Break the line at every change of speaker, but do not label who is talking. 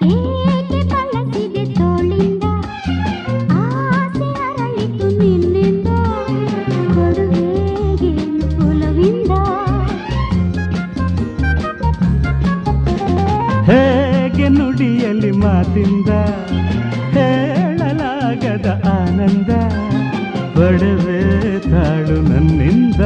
ಏಕೆ ಬಳಸಿದೆ ತೋಳಿಂದ ಆಸೆ ಅರಳಿತು ನಿನ್ನಿಂದ ಕೊಡುಗೆಗೆ ಒಲವಿಂದ
ಹೇಗೆ ನುಡಿಯಲ್ಲಿ ಮಾತಿಂದ ಹೇಳಲಾಗದ ಆನಂದ ಒಡವೆ ತಾಳು ನನ್ನಿಂದ